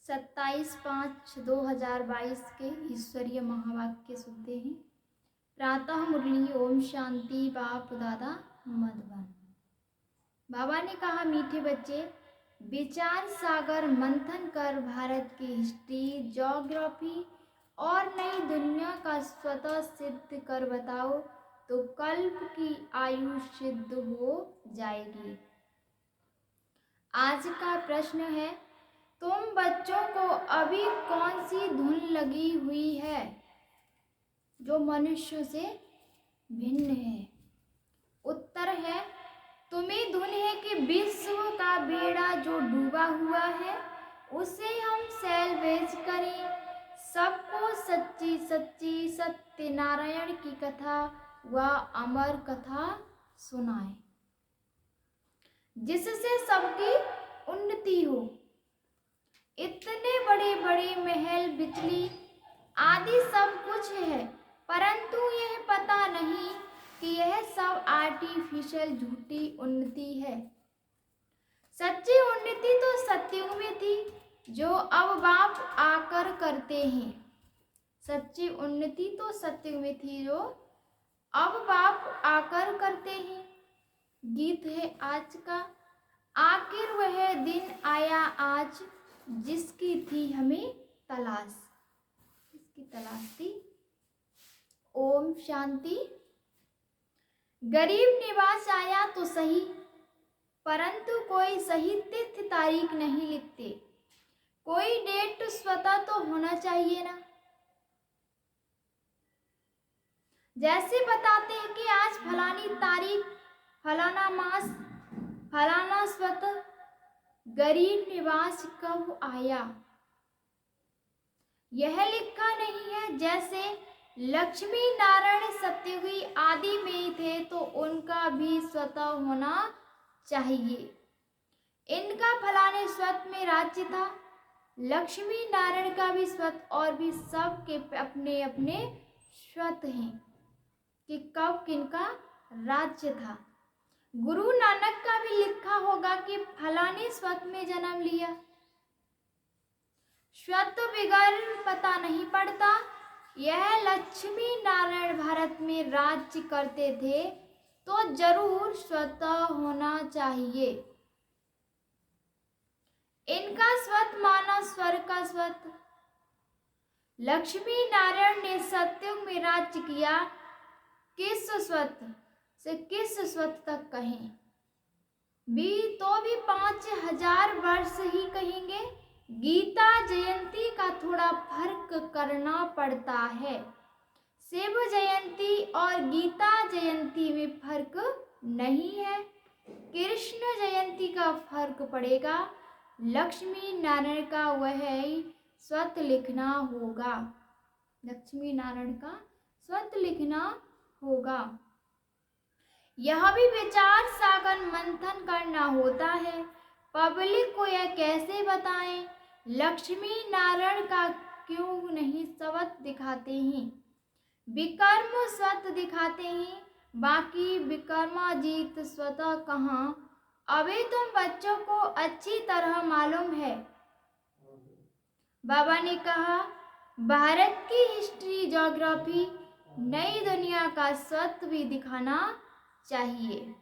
27/5/2022 के ईश्वरीय महावाक्य सुनते हैं। प्रातः मुरली ओम शांति बाप दादा मधुबन। बाबा ने कहा, मीठे बच्चे, विचार सागर मंथन कर भारत की हिस्ट्री, ज्योग्राफी और नई दुनिया का स्वतः सिद्ध कर बताओ तो कल्प की आयु सिद्ध हो जाएगी। आज का प्रश्न है, तुम बच्चों को अभी कौन सी धुन लगी हुई है जो मनुष्य से भिन्न है? उत्तर है, तुम्हें धुन है कि विश्व का बेड़ा जो डूबा हुआ है उसे हम सैल्वेज करें, सबको सच्ची सच्ची सत्यनारायण की कथा व अमर कथा सुनाएं, जिससे सबकी उन्नति हो। इतने बड़े बड़े महल, बिजली आदि सब कुछ है, परंतु यह पता नहीं कि यह सब आर्टिफिशियल झूठी उन्नति है। सच्ची उन्नति तो सत्युग में थी जो अब बाप आकर करते हैं। सच्ची उन्नति तो सत्युग में थी जो अब बाप आकर करते हैं। गीत है आज का, आखिर वह दिन आया आज जिसकी थी हमें तलाश। किसकी तलाश थी? ओम शांति। गरीब निवास आया तो सही, परंतु कोई सही तिथि तारीख नहीं लिखते। कोई डेट स्वतः तो होना चाहिए ना। जैसे बताते हैं कि आज फलानी तारीख, फलाना मास, फलाना स्वतः। गरीब निवास कब आया यह लिखा नहीं है। जैसे लक्ष्मी नारायण सत्ययुगी आदि में थे तो उनका भी स्वतः होना चाहिए। इनका फलाने स्वत में राज्य था, लक्ष्मी नारायण का भी स्वत, और भी सब के अपने अपने स्वत हैं कि कब किनका राज्य था। गुरु नानक का भी लिखा होगा कि फलाने स्वत में जन्म लिया। स्वत बिगर पता नहीं पड़ता। यह लक्ष्मी नारायण भारत में राज्य करते थे तो जरूर स्वतः होना चाहिए। इनका स्वत माना स्वर का स्वत। लक्ष्मी नारायण ने सत्युग में राज्य किया। किस स्वत से किस स्वत तक कहें भी तो भी 5000 वर्ष ही कहेंगे। गीता जयंती का थोड़ा फर्क करना पड़ता है। शिव जयंती और गीता जयंती में फर्क नहीं है। कृष्ण जयंती का फर्क पड़ेगा। लक्ष्मी नारायण का वह स्वत लिखना होगा। लक्ष्मी नारायण का स्वत लिखना होगा। यह भी विचार सागर मंथन करना होता है। पब्लिक को यह कैसे बताएं? लक्ष्मी नारायण का क्यों नहीं स्वत दिखाते हैं? विकर्म स्वत दिखाते हैं, बाकी विकर्माजीत स्वतः कहाँ? अभी तुम बच्चों को अच्छी तरह मालूम है। बाबा ने कहा, भारत की हिस्ट्री, ज्योग्राफी, नई दुनिया का स्वत भी दिखाना चाहिए।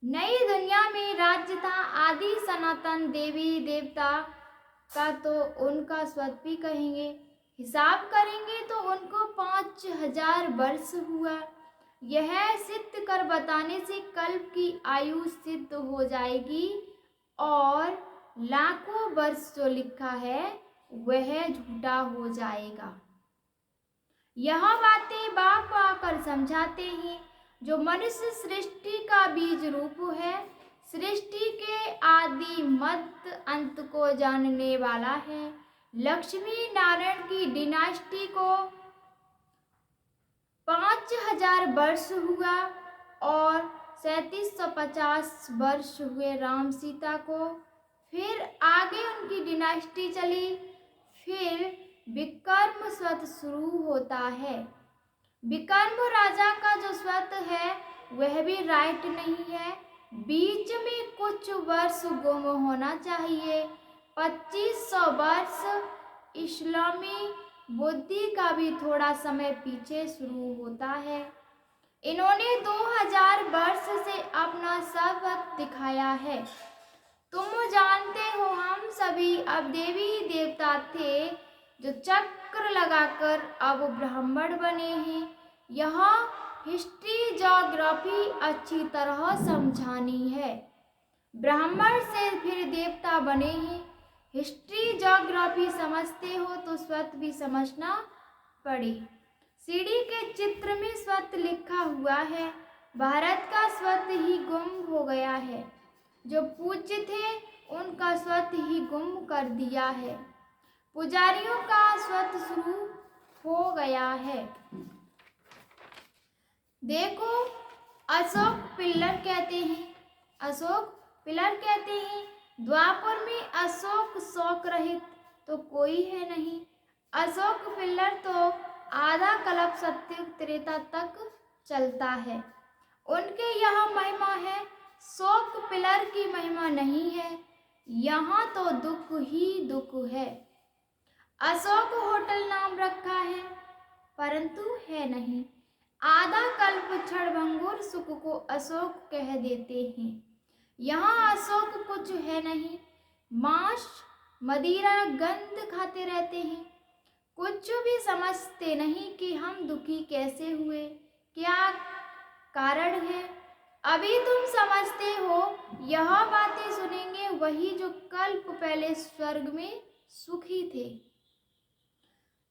नई दुनिया में राज्य था आदि सनातन देवी देवता का, तो उनका स्वत भी कहेंगे। हिसाब करेंगे तो उनको 5000 वर्ष हुआ। यह सिद्ध कर बताने से कल्प की आयु सिद्ध हो जाएगी और लाखों वर्ष जो लिखा है वह झूठा हो जाएगा। यह बातें बाप आकर समझाते हैं। जो मनुष्य सृष्टि का बीज रूप है, सृष्टि के आदि मध्य अंत को जानने वाला है। लक्ष्मी नारायण की डिनास्टी को 5000 वर्ष हुआ और 3750 वर्ष हुए राम सीता को। फिर आगे उनकी डिनास्टी चली। फिर विकर्म स्वत शुरू होता है। विकर्म राजा का जो स्वत है वह भी राइट नहीं है। बीच में कुछ वर्ष गुम होना चाहिए। 2500 वर्ष इस्लामी बुद्धि का भी थोड़ा समय पीछे शुरू होता है। इन्होंने 2000 वर्ष से अपना सबक दिखाया है। तुम जानते हो हम सभी अब देवी देवता थे जो चक्र लगाकर अब ब्राह्मण बने हैं। यह हिस्ट्री ज्योग्राफी अच्छी तरह समझानी है। ब्राह्मण से फिर देवता बने हैं। हिस्ट्री ज्योग्राफी समझते हो तो स्वत भी समझना पड़े। सीढ़ी के चित्र में स्वत लिखा हुआ है। भारत का स्वत ही गुम हो गया है। जो पूज्य थे उनका स्वत ही गुम कर दिया है। पुजारियों का स्वत शुरू हो गया है। देखो अशोक पिल्लर कहते हैं। द्वापर में अशोक शोक रहित तो कोई है नहीं। अशोक पिल्लर तो आधा कल्प सत्युग त्रेता तक चलता है। उनके यह महिमा है। शोक पिलर की महिमा नहीं है। यहाँ तो दुख ही दुख है। अशोक होटल नाम रखा है परंतु है नहीं। आधा कल्प क्षणभंगुर सुख को अशोक कह देते हैं। यहाँ अशोक कुछ है नहीं। मांस मदिरा गंध खाते रहते हैं। कुछ भी समझते नहीं कि हम दुखी कैसे हुए, क्या कारण है। अभी तुम समझते हो। यह बातें सुनेंगे वही जो कल्प पहले स्वर्ग में सुखी थे।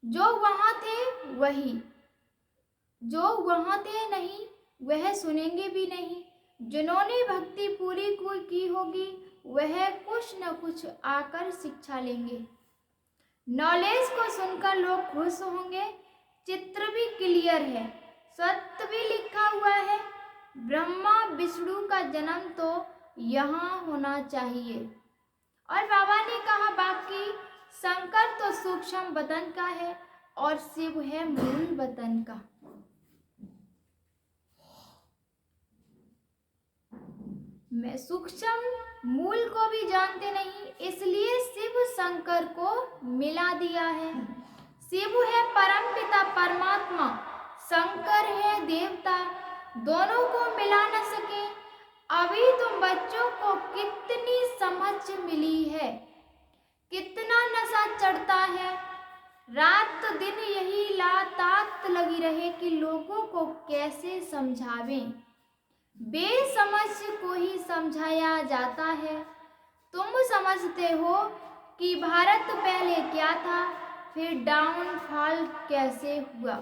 जो वहां थे वही, जो वहां थे नहीं वह सुनेंगे भी नहीं। जिन्होंने भक्ति पूरी की होगी वह कुछ न कुछ आकर शिक्षा लेंगे। नॉलेज को सुनकर लोग खुश होंगे। चित्र भी क्लियर है, सत्य भी लिखा हुआ है। ब्रह्मा विष्णु का जन्म तो यहाँ होना चाहिए। और बाबा ने कहा बाकी शंकर तो सूक्ष्म वतन का है और शिव है मूल वतन का। मैं सूक्ष्म मूल को भी जानते नहीं, इसलिए शिव शंकर को मिला दिया है। शिव है परम पिता परमात्मा, शंकर है देवता। दोनों को मिला न सके। अभी तुम बच्चों को कितनी समझ मिली है, कितना नशा चढ़ता है। रात दिन यही लातात लगी रहे कि लोगों को कैसे समझावें। बेसमझ को ही समझाया जाता है। तुम समझते हो कि भारत पहले क्या था, फिर डाउनफॉल कैसे हुआ।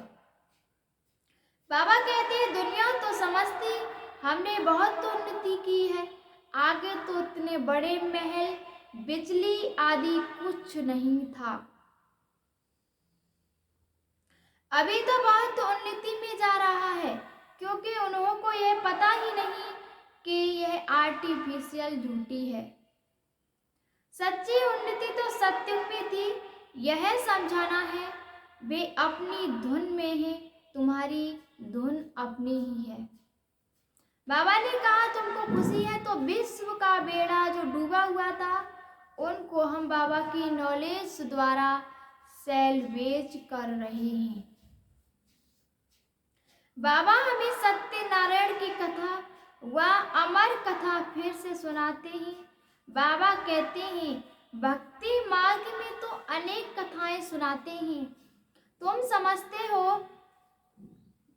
बाबा कहते हैं दुनिया तो समझती हमने बहुत उन्नति की है। आगे तो इतने बड़े महल बिजली आदि कुछ नहीं था। अभी तो बहुत उन्नति में जा रहा है क्योंकि उन्हों को यह पता ही नहीं कि यह आर्टिफिशियल झूठी है। सच्ची उन्नति तो सत्युग में थी। यह समझाना है वे अपनी धुन में है, तुम्हारी धुन अपनी ही है। बाबा ने कहा तुमको खुशी है तो विश्व का बेड़ा जो डूबा हुआ था उनको हम बाबा की नॉलेज द्वारा सैल्वेज कर रहे हैं। बाबा हमें सत्यनारायण की कथा व अमर कथा फिर से सुनाते हैं। बाबा कहते हैं भक्ति मार्ग में तो अनेक कथाएं सुनाते हैं। तुम समझते हो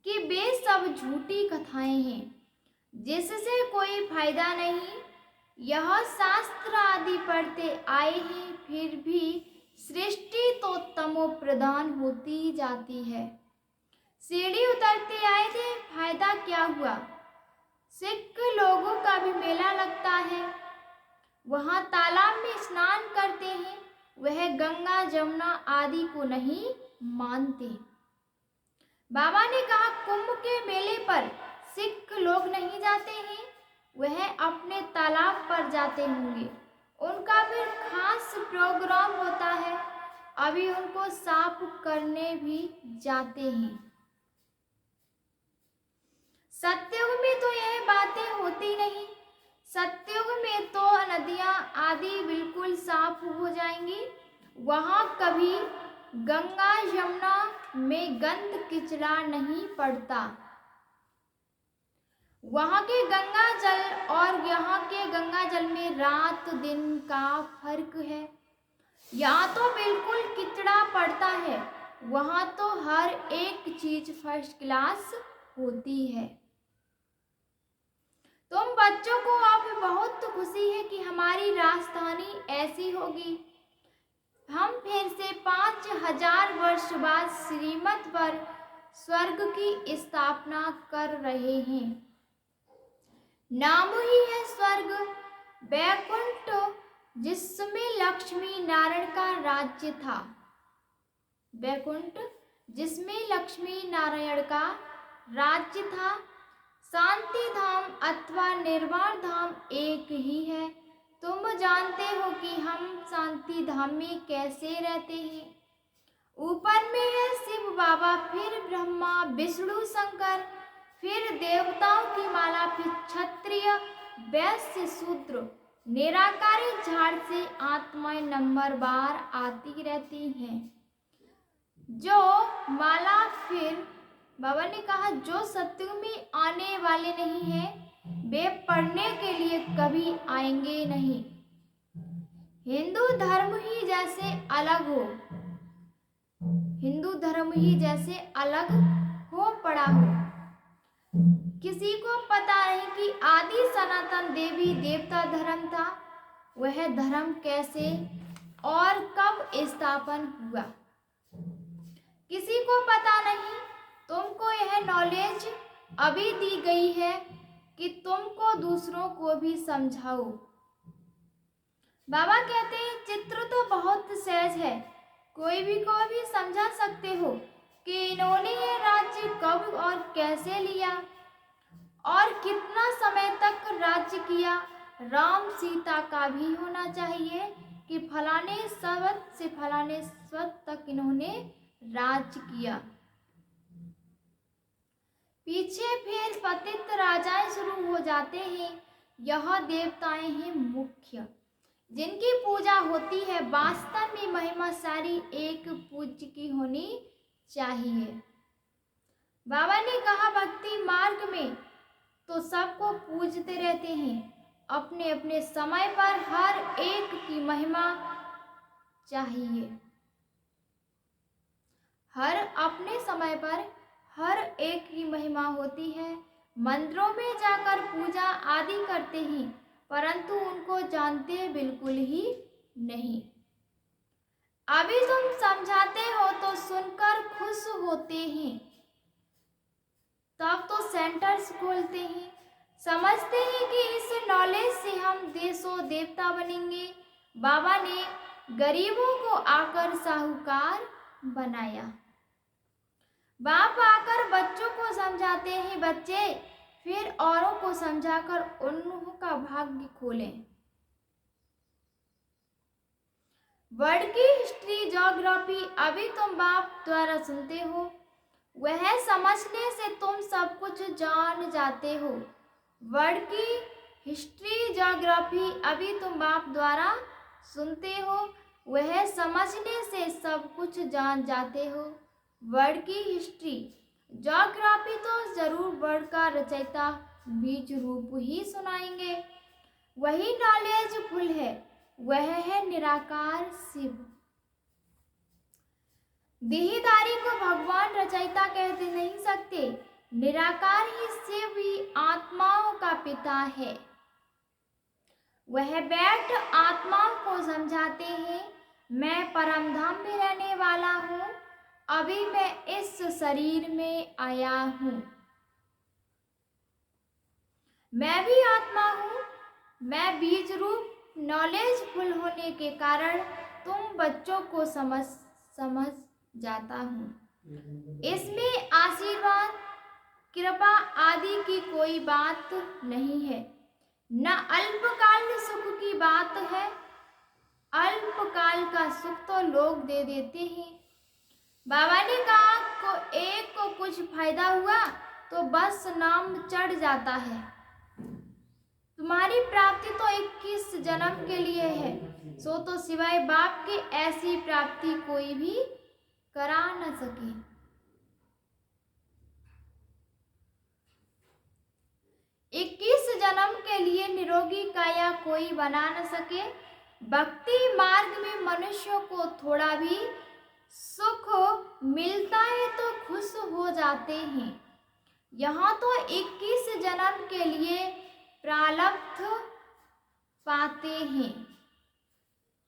कि वे सब झूठी कथाएं हैं जिससे कोई फायदा नहीं। यह शास्त्र आदि पढ़ते आए हैं फिर भी सृष्टि तो तमो प्रधान होती जाती है। सीढ़ी उतरते आए थे, फायदा क्या हुआ। सिख लोगों का भी मेला लगता है, वहाँ तालाब में स्नान करते हैं। वह गंगा जमुना आदि को नहीं मानते। बाबा ने कहा कुंभ के मेले पर सिख लोग नहीं जाते हैं, वह अपने तालाब पर जाते होंगे। उनका फिर खास प्रोग्राम होता है, अभी उनको साफ करने भी जाते हैं। सत्युग में तो यह बातें होती नहीं। सतयुग में तो नदियां आदि बिल्कुल साफ हो जाएंगी। वहां कभी गंगा यमुना में गंद किचड़ा नहीं पड़ता। वहां के गंगा जल और यहाँ के गंगा जल में रात दिन का फर्क है। यहाँ तो बिल्कुल किचड़ा पड़ता है, वहां तो हर एक चीज फर्स्ट क्लास होती है। तुम बच्चों को अब बहुत खुशी है कि हमारी राजधानी ऐसी होगी। हम फिर से 5000 वर्ष बाद श्रीमत पर स्वर्ग की स्थापना कर रहे हैं। नाम ही है स्वर्ग। वैकुंठ जिसमें लक्ष्मी नारायण का राज्य था। वैकुंठ जिसमें लक्ष्मी नारायण का राज्य था। शांति धाम अथवा निर्वाण धाम एक ही है। तुम जानते हो कि हम शांति धाम में कैसे रहते हैं। ऊपर में है शिव बाबा, फिर ब्रह्मा विष्णु शंकर, फिर देवताओं की माला, फिर क्षत्रिय वैश्य शूद्र निराकारी झाड़ से आत्माएं नंबरवार आती रहती हैं। जो माला, फिर बाबा ने कहा जो सत्युग में आने वाले नहीं हैं वे पढ़ने के लिए कभी आएंगे नहीं। हिंदू धर्म ही जैसे अलग हो, हिंदू धर्म ही जैसे अलग हो पड़ा हो। किसी को पता नहीं कि आदि सनातन देवी देवता धर्म था, वह धर्म कैसे और कब स्थापन हुआ। किसी को पता नहीं। तुमको यह नॉलेज अभी दी गई है कि तुमको दूसरों को भी समझाओ। बाबा कहते हैं चित्र तो बहुत सहज है, कोई भी को भी समझा सकते हो कि इन्होंने ये राज्य कब और कैसे लिया और कितना समय तक राज्य किया। राम सीता का भी होना चाहिए कि फलाने संवत से फलाने संवत तक इन्होंने राज्य किया। पीछे फिर पतित राजाएं शुरू हो जाते हैं। यह देवताएं हैं मुख्य जिनकी पूजा होती है। वास्तव में महिमा सारी एक पूज्य की होनी चाहिए। बाबा ने कहा भक्ति मार्ग में तो सबको पूजते रहते हैं, अपने अपने समय पर हर एक की महिमा चाहिए। हर अपने समय पर हर एक की महिमा होती है। मंदिरों में जाकर पूजा आदि करते हैं, परंतु उनको जानते बिल्कुल ही नहीं। अभी तुम समझाते हो तो सुनकर खुश होते हैं, तब तो सेंटर्स खोलते हैं। समझते हैं कि इस नॉलेज से हम देशों देवता बनेंगे। बाबा ने गरीबों को आकर साहूकार बनाया। बाप आकर बच्चों को समझाते हैं, बच्चे फिर औरों को समझाकर उनका भाग्य खोलें। वर्ल्ड की हिस्ट्री ज्योग्राफी अभी तुम बाप द्वारा सुनते हो, वह समझने से तुम सब कुछ जान जाते हो। वर्ल्ड की हिस्ट्री ज्योग्राफी अभी तुम बाप द्वारा सुनते हो, वह समझने से सब कुछ जान जाते हो। वर्ल्ड की हिस्ट्री ज्योग्राफी तो जरूर वर्ल्ड का रचयिता बीज रूप ही सुनाएंगे। वही नॉलेज फुल है, वह है निराकार शिव। देहधारी को भगवान रचयिता कहते नहीं सकते। निराकार ही शिव ही आत्माओं का पिता है। वह बैठ आत्माओं को समझाते हैं, मैं परम धाम में रहने वाला हूँ, अभी मैं इस शरीर में आया हूँ। मैं भी आत्मा हूँ। मैं बीज रूप नॉलेजफुल होने के कारण तुम बच्चों को समझ जाता हूँ। इसमें आशीर्वाद कृपा आदि की कोई बात नहीं है, न अल्पकाल सुख की बात है। अल्पकाल का सुख तो लोग दे देते हैं। बाबा ने कहा एक को कुछ फायदा हुआ तो बस नाम चढ़ जाता है। तुम्हारी प्राप्ति तो 21 जन्म के लिए है, सो तो सिवाय बाप के ऐसी प्राप्ति कोई भी करा न सके। 21 जन्म के लिए निरोगी काया कोई बना न सके। भक्ति मार्ग में मनुष्यों को थोड़ा भी सुख मिलता है तो खुश हो जाते हैं। यहाँ तो 21 जन्म के लिए प्रारब्ध पाते हैं,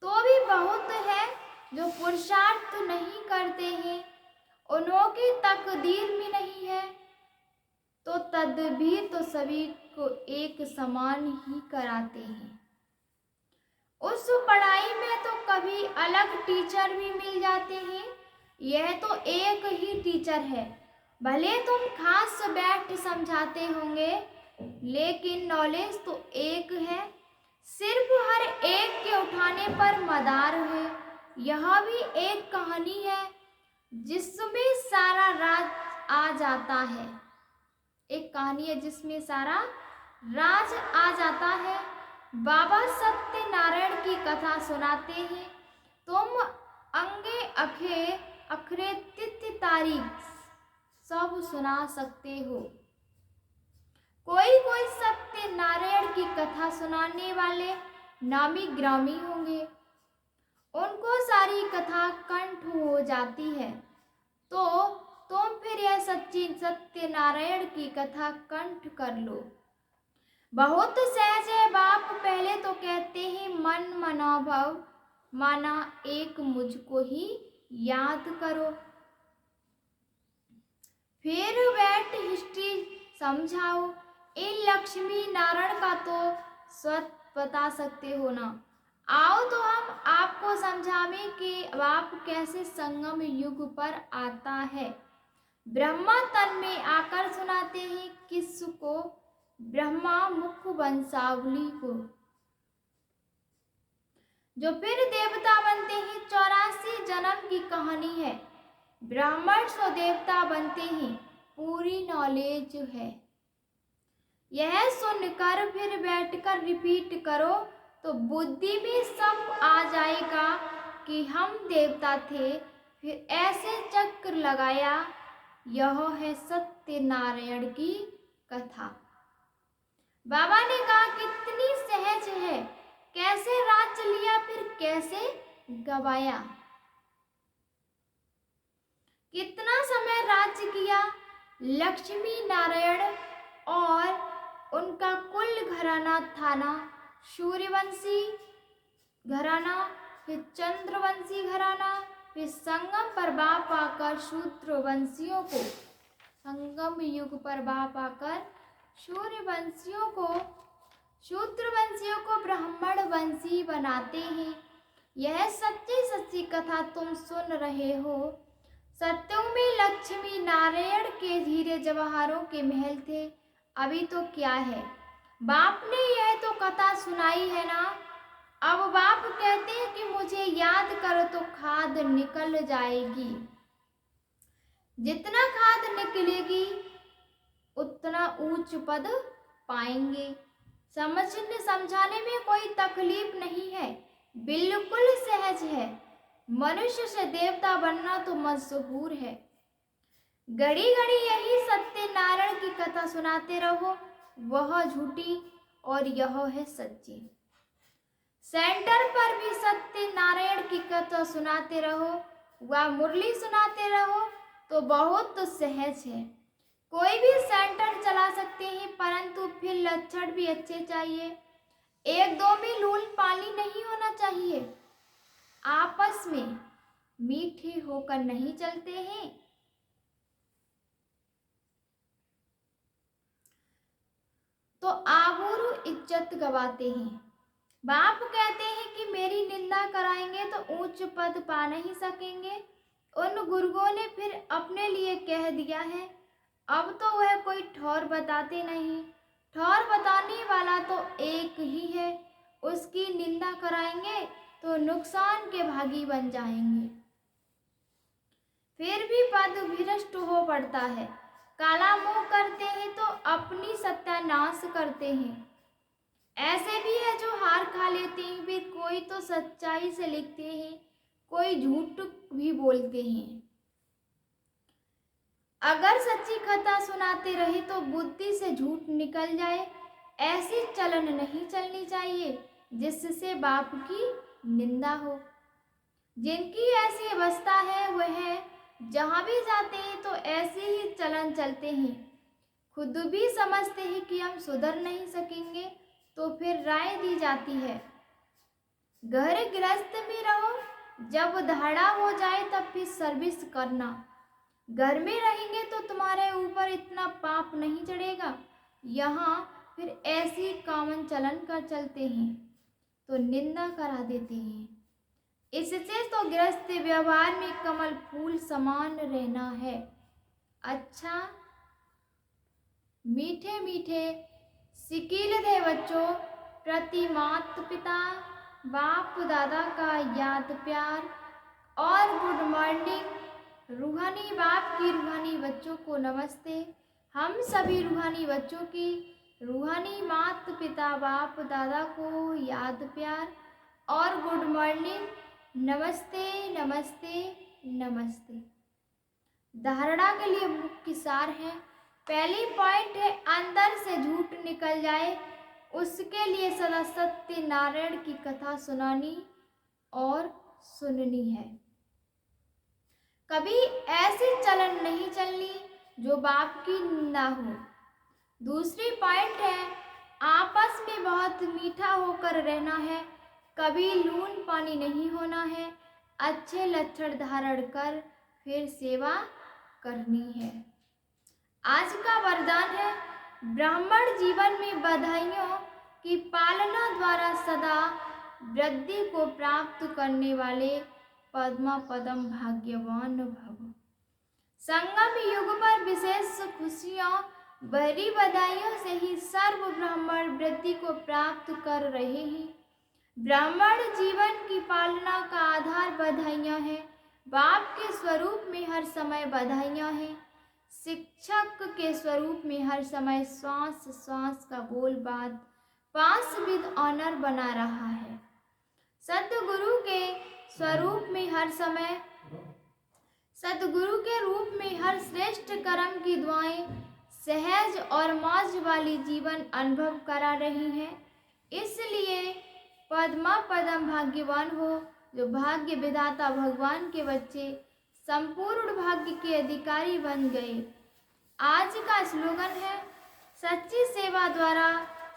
तो भी बहुत है जो पुरुषार्थ नहीं करते हैं, उन्हों की तकदीर में नहीं है, तो तदबीर तो सभी को एक समान ही कराते हैं। उस पढ़ाई में तो कभी अलग टीचर भी मिल जाते हैं, यह तो एक ही टीचर है। भले तुम खास बैठ समझाते होंगे, लेकिन नॉलेज तो एक है, सिर्फ हर एक के उठाने पर मदार है। यह भी एक कहानी है जिसमें सारा राज आ जाता है। एक कहानी है जिसमें सारा राज आ जाता है। बाबा सत्यनारायण की कथा सुनाते हैं। तुम अंगे अखे अखरे तिथि तारीख सब सुना सकते हो। कोई कोई सत्यनारायण की कथा सुनाने वाले नामी ग्रामी होंगे, उनको सारी कथा कंठ हो जाती है, तो तुम फिर यह सच्ची सत्यनारायण की कथा कंठ कर लो। बहुत सहज है बाप पहले तो कहते हैं मन मनोभव माना एक मुझको ही याद करो। फिर बैठ हिस्ट्री समझाओ। इन लक्ष्मी नारायण का तो स्वत बता सकते हो ना। आओ तो हम आपको समझावें कि बाप कैसे संगम युग पर आता है। ब्रह्मा तन में आकर सुनाते हैं किसको, ब्रह्मा मुख वंशावली को, जो फिर देवता बनते हैं। 84 जन्म की कहानी है। ब्राह्मण सो देवता बनते हैं, पूरी नॉलेज है। यह सुनकर फिर बैठकर रिपीट करो तो बुद्धि में सब आ जाएगा कि हम देवता थे, फिर ऐसे चक्र लगाया। यह है सत्यनारायण की कथा। बाबा ने कहा कितनी सहज है, कैसे राज्य लिया फिर कैसे गवाया, कितना समय राज्य किया। लक्ष्मी नारायण और उनका कुल घराना था ना, सूर्यवंशी घराना, फिर चंद्रवंशी घराना, फिर संगम पर बाप आकर शूद्रवंशियों को, संगम युग पर बाप आकर शूद्रवंशियों को ब्राह्मण वंशी बनाते हैं। यह सच्ची सच्ची कथा तुम सुन रहे हो। सत्युग में लक्ष्मी नारायण के हीरे जवाहरों के महल थे, अभी तो क्या है। बाप ने यह तो कथा सुनाई है ना। अब बाप कहते हैं कि मुझे याद करो तो खाद निकल जाएगी। जितना खाद निकलेगी उतना ऊंच पद पाएंगे। समझाने में कोई तकलीफ नहीं है, बिल्कुल सहज है। मनुष्य से देवता बनना तो मशहूर है। घड़ी घड़ी यही सत्यनारायण की कथा सुनाते रहो, वह झूठी और यह है सच्ची। सेंटर पर भी सत्यनारायण की कथा सुनाते रहो, वह मुरली सुनाते रहो, तो बहुत तो सहज है। कोई भी सेंटर चला सकते हैं, परंतु फिर लक्षण भी अच्छे चाहिए। एक दो में लूल पानी नहीं होना चाहिए। आपस में मीठे होकर नहीं चलते हैं, तो आबरू इज्जत गवाते हैं। बाप कहते हैं कि मेरी निंदा कराएंगे तो ऊंच पद पा नहीं सकेंगे। उन गुरुओं ने फिर अपने लिए कह दिया है, अब तो वह कोई ठौर बताते नहीं। ठौर बताने वाला तो एक ही है, उसकी निंदा कराएंगे तो नुकसान के भागी बन जाएंगे। फिर भी पद भ्रष्ट हो पड़ता है। काला मुंह करते हैं तो अपनी सत्यानाश करते हैं। ऐसे भी है जो हार खा लेते हैं, फिर कोई तो सच्चाई से लिखते हैं, कोई झूठ भी बोलते हैं। अगर सच्ची कथा सुनाते रहे तो बुद्धि से झूठ निकल जाए। ऐसी चलन नहीं चलनी चाहिए जिससे बाप की निंदा हो। जिनकी ऐसी अवस्था है वह जहाँ भी जाते हैं तो ऐसे ही चलन चलते हैं। खुद भी समझते हैं कि हम सुधर नहीं सकेंगे तो फिर राय दी जाती है, घर गृहस्थ में रहो, जब धाड़ा हो जाए तब फिर सर्विस करना। घर में रहेंगे तो तुम्हारे ऊपर इतना पाप नहीं चढ़ेगा। यहाँ फिर ऐसी कामन चलन कर चलते हैं तो निंदा करा देते हैं। इससे तो गृहस्थ व्यवहार में कमल फूल समान रहना है। अच्छा, मीठे मीठे सिकील थे बच्चों, प्रति माता पिता बाप दादा का याद प्यार और गुड मॉर्निंग। रूहानी बाप की रूहानी बच्चों को नमस्ते। हम सभी रूहानी बच्चों की रूहानी माता पिता बाप दादा को याद प्यार और गुड मॉर्निंग, नमस्ते नमस्ते नमस्ते। धारणा के लिए मुख्य सार है। पहली पॉइंट है, अंदर से झूठ निकल जाए उसके लिए सदा सत्य नारायण की कथा सुनानी और सुननी है। कभी ऐसी चलन नहीं चलनी जो बाप की निंदा हो। दूसरी पॉइंट है, आपस में बहुत मीठा होकर रहना है, कभी लून पानी नहीं होना है, अच्छे लक्षण धारण कर फिर सेवा करनी है। आज का वरदान है, ब्राह्मण जीवन में बधाइयों की पालना द्वारा सदा वृद्धि को प्राप्त करने वाले पद्मा पदम भाग्यवान भव। संगम युग पर विशेष खुशियों भरी बधाइयों से ही सर्व ब्राह्मण वृद्धि को प्राप्त कर रहे हैं। ब्राह्मण जीवन की पालना का आधार बधाइयाँ हैं। बाप के स्वरूप में हर समय बधाइयाँ हैं। शिक्षक के स्वरूप में हर समय श्वास श्वास का बोल बात पास विद ऑनर बना रहा है। सद्गुरु के स्वरूप में हर समय सद्गुरु के रूप में हर श्रेष्ठ कर्म की दुआएं सहज और मौज वाली जीवन अनुभव करा रही हैं। इसलिए पद्मा पदम भाग्यवान हो जो भाग्य विधाता भगवान के बच्चे संपूर्ण भाग्य के अधिकारी बन गए। आज का स्लोगन है, सच्ची सेवा द्वारा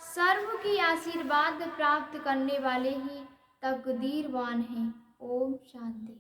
सर्व की आशीर्वाद प्राप्त करने वाले ही तकदीरवान हैं। ओम शांति।